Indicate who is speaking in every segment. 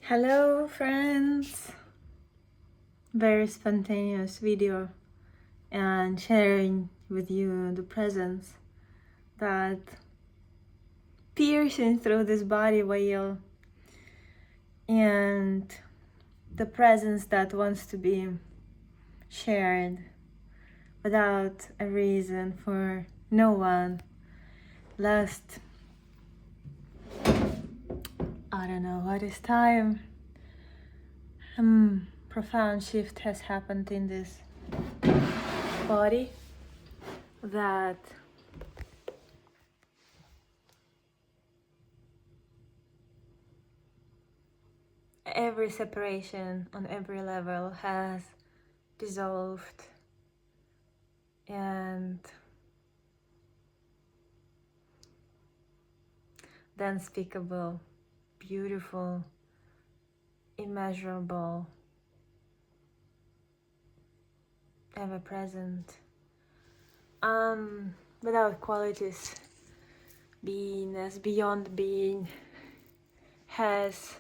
Speaker 1: Hello friends! Very spontaneous video and sharing with you the presence that piercing through this body veil and the presence that wants to be shared without a reason for no one. Last, I don't know what is time, profound shift has happened in this body that every separation on every level has dissolved, and the unspeakable, beautiful, immeasurable, ever present, without qualities, beingness beyond being has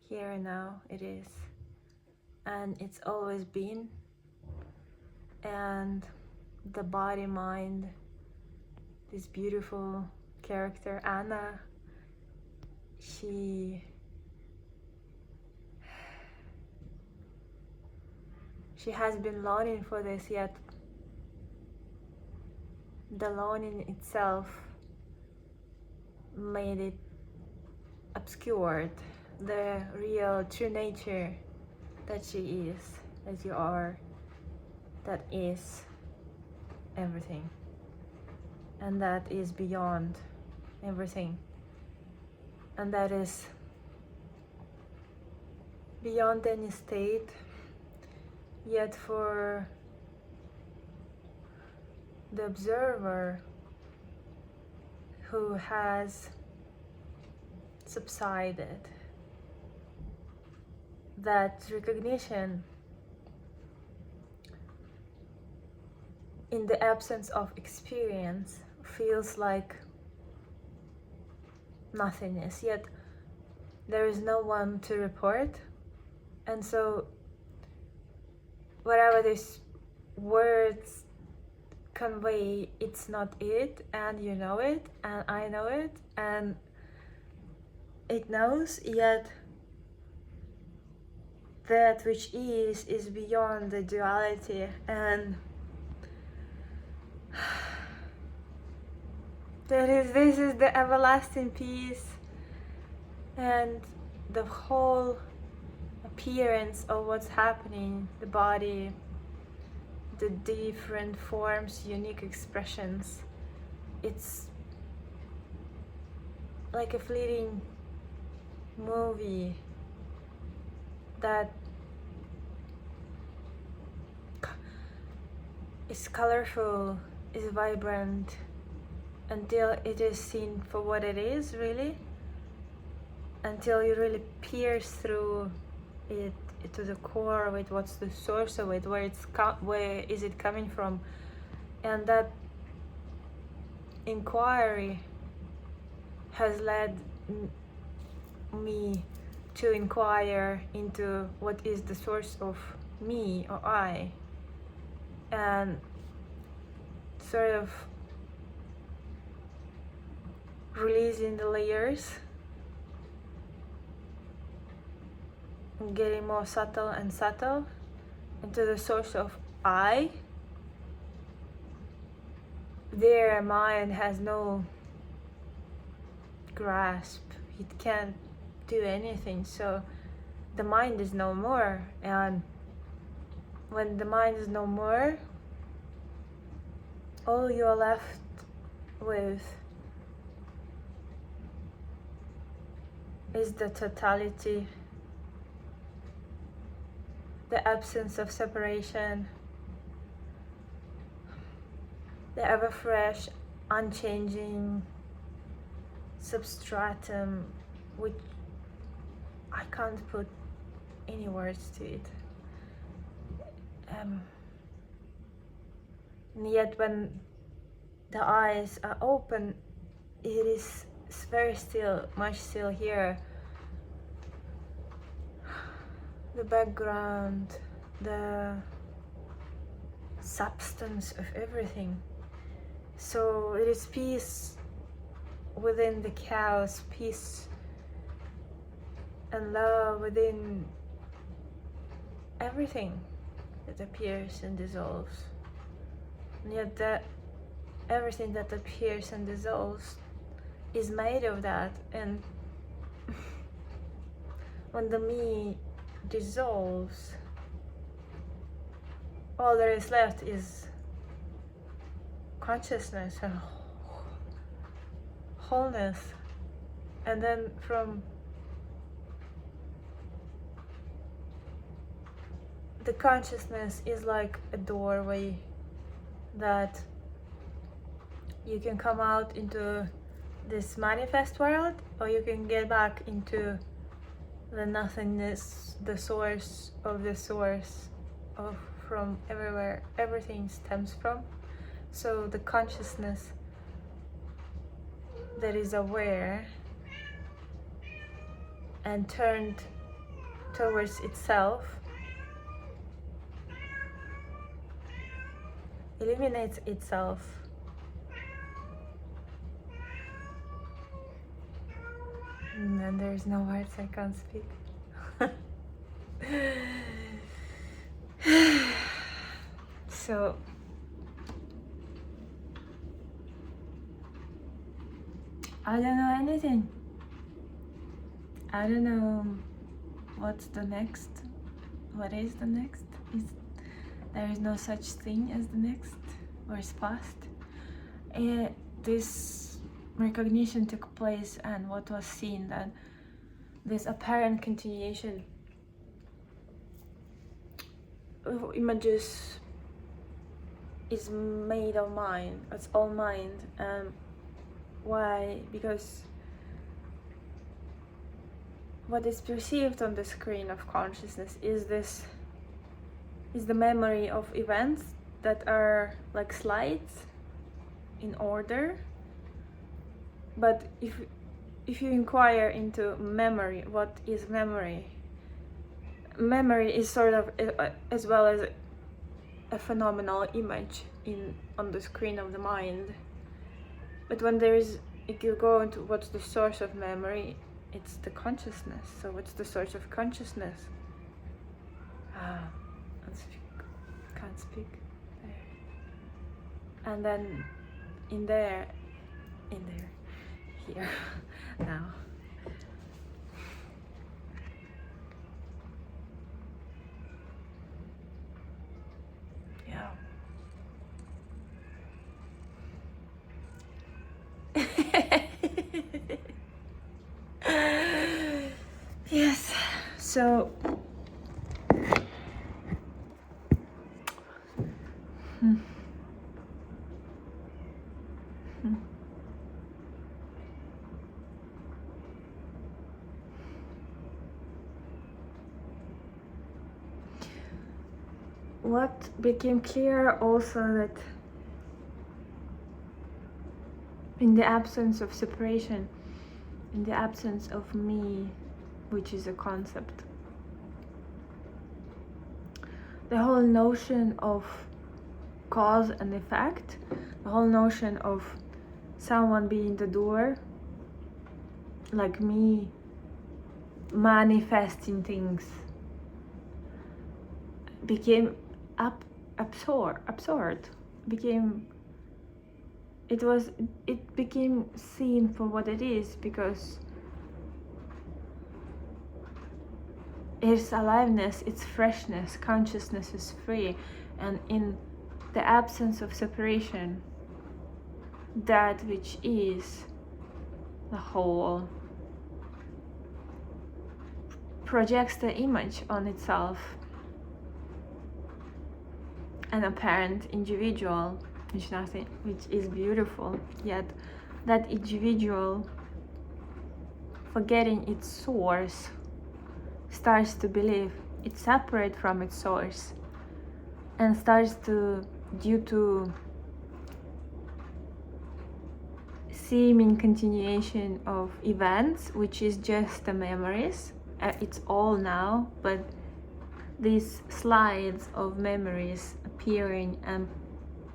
Speaker 1: here and now it is, and it's always been. And the body mind, this beautiful character Anna, she has been longing for this, yet the longing itself made it obscured the real true nature that she is, that you are, that is everything, and that is beyond everything, and that is beyond any state. Yet for the observer who has subsided, that recognition in the absence of experience feels like nothingness, yet there is no one to report. And so whatever these words convey, it's not it, and you know it, and I know it, and it knows, yet that which is beyond the duality. And this is the everlasting peace, and the whole appearance of what's happening, the body, the different forms, unique expressions. It's like a fleeting movie that is colorful, is vibrant, until it is seen for what it is, really, until you really pierce through it to the core with what's the source of it, where is it coming from. And that inquiry has led me to inquire into what is the source of me or I, and sort of releasing the layers, getting more subtle and subtle into the source of I. Their mind has no grasp, it can't do anything, so the mind is no more. And when the mind is no more, all you're left with is the totality, the absence of separation, the ever fresh, unchanging substratum, which I can't put any words to it. And yet when the eyes are open, it is very still, much still here. The background, the substance of everything. So it is peace within the chaos, peace and love within everything that appears and dissolves. And yet that everything that appears and dissolves is made of that. And when the me dissolves, all there is left is consciousness and wholeness. And then from the consciousness is like a doorway that you can come out into this manifest world, or you can get back into the nothingness, the source of the source of from everywhere everything stems from. So the consciousness that is aware and turned towards itself illuminates itself. And then there's no words, I can't speak. So I don't know anything. I don't know what's the next. What is the next? There is no such thing as the next or is past. This recognition took place, and what was seen, that this apparent continuation of images is made of mind. It's all mind. Why? Because what is perceived on the screen of consciousness is the memory of events that are like slides in order. But if you inquire into memory, what is memory? Memory is sort of as well as a phenomenal image on the screen of the mind. But when if you go into what's the source of memory, it's the consciousness. So what's the source of consciousness? Can't speak. There. And then here, now. Yeah. Yes. So. What became clear also, that in the absence of separation, in the absence of me, which is a concept, the whole notion of cause and effect, the whole notion of someone being the doer, like me manifesting things, became absurd. It became seen for what it is, because its aliveness, its freshness, consciousness is free, and in the absence of separation, that which is the whole projects the image on itself, an apparent individual, which is beautiful. Yet that individual, forgetting its source, starts to believe it's separate from its source, and starts to, due to seeming continuation of events, which is just the memories, it's all now, but these slides of memories appearing and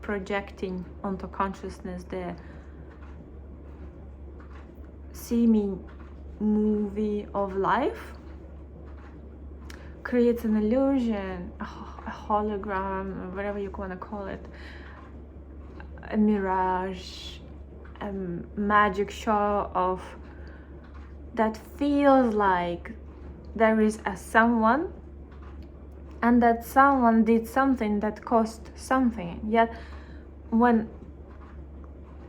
Speaker 1: projecting onto consciousness, the seeming movie of life, creates an illusion, a hologram, or whatever you want to call it, a mirage, a magic show of that feels like there is a someone, and that someone did something that cost something. Yet when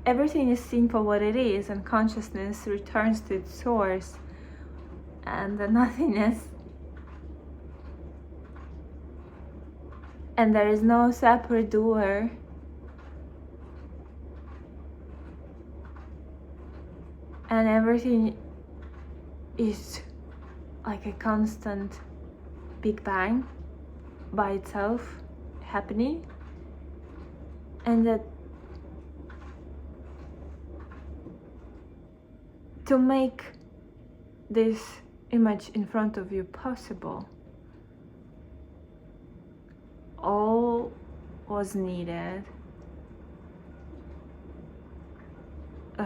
Speaker 1: everything is seen for what it is and consciousness returns to its source and the nothingness, and there is no separate doer, and everything is like a constant Big Bang by itself happening, and that to make this image in front of you possible, all was needed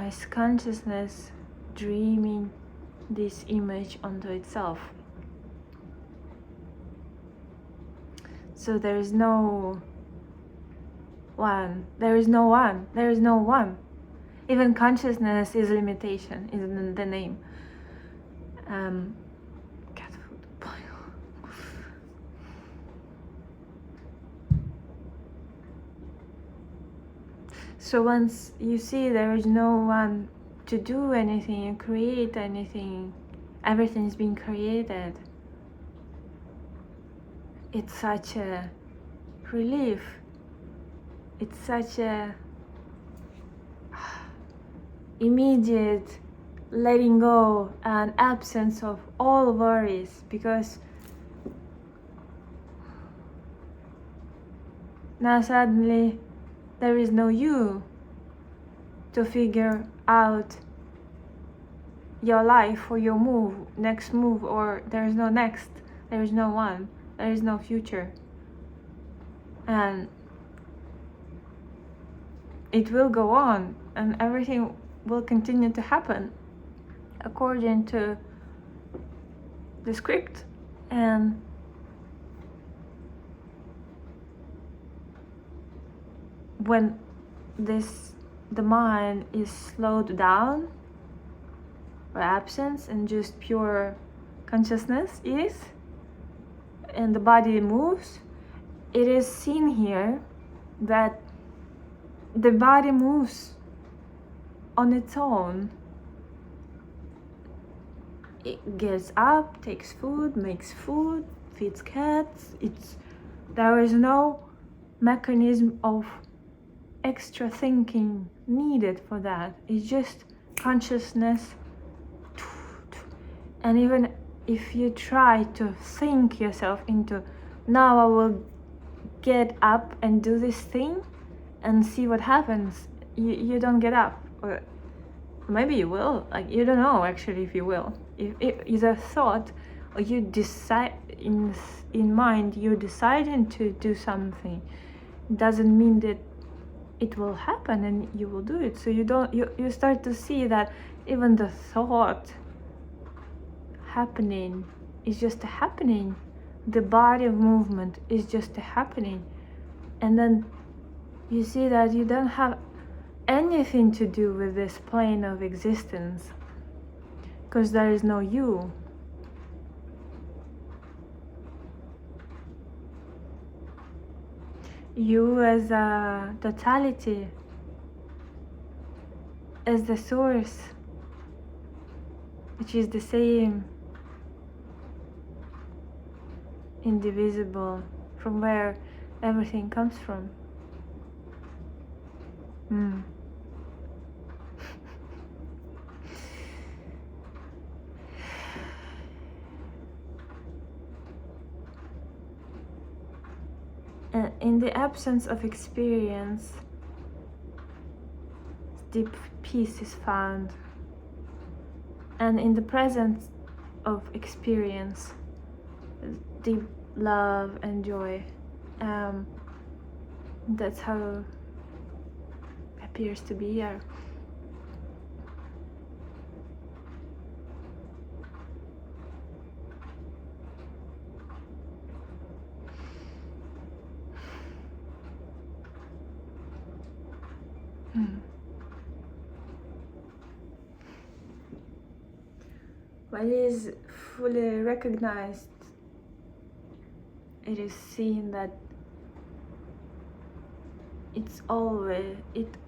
Speaker 1: is consciousness dreaming this image onto itself. So there is no one, there is no one, there is no one. Even consciousness is limitation, is the name. Cat food boil. So once you see there is no one to do anything and create anything, everything is being created, it's such a relief. It's such a immediate letting go and absence of all worries, because now suddenly there is no you to figure out your life or your next move, or there is no next, there is no one, there is no future, and it will go on and everything will continue to happen according to the script. And when the mind is slowed down, or absence, and just pure consciousness is, and the body moves, it is seen here that the body moves on its own. It gets up, takes food, makes food, feeds cats. There is no mechanism of extra thinking needed for that. It's just consciousness. And even if you try to think yourself into, now I will get up and do this thing and see what happens, you don't get up. Or maybe you will, like, you don't know actually if you will. If it's a thought, or you decide in mind, you're deciding to do something, doesn't mean that it will happen and you will do it. So you start to see that even the thought happening is just a happening. The body of movement is just a happening. And then you see that you don't have anything to do with this plane of existence, because there is no you. You as a totality, as the source, which is the same, indivisible, from where everything comes from. And in the absence of experience, deep peace is found. And in the presence of experience, deep love and joy. That's how it appears to be here. When it is fully recognized, it is seen that it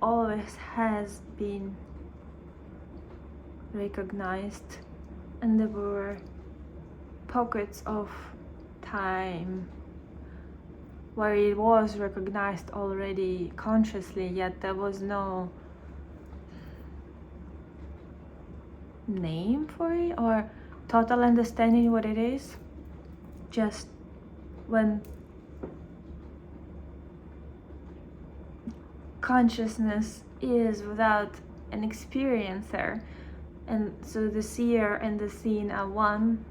Speaker 1: always has been recognized, and there were pockets of time where it was recognized already consciously, yet there was no name for it or total understanding what it is. Just when consciousness is without an experiencer, and so the seer and the seen are one,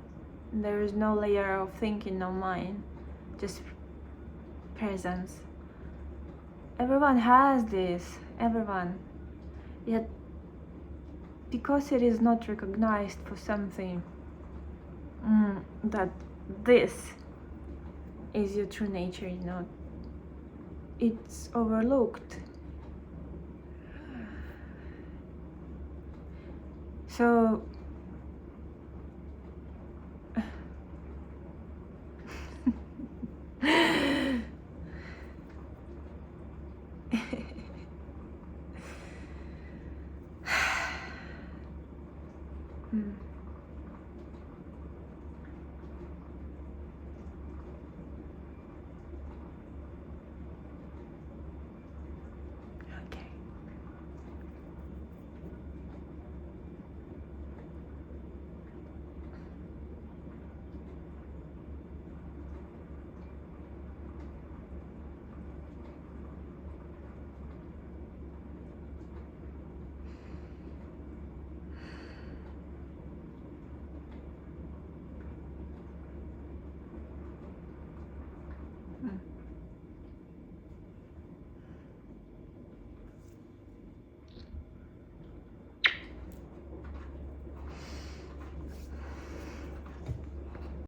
Speaker 1: there is no layer of thinking, no mind, just presence. Everyone has this, everyone. Yet, because it is not recognized for something, that this is your true nature, it's overlooked. So okay. Mm.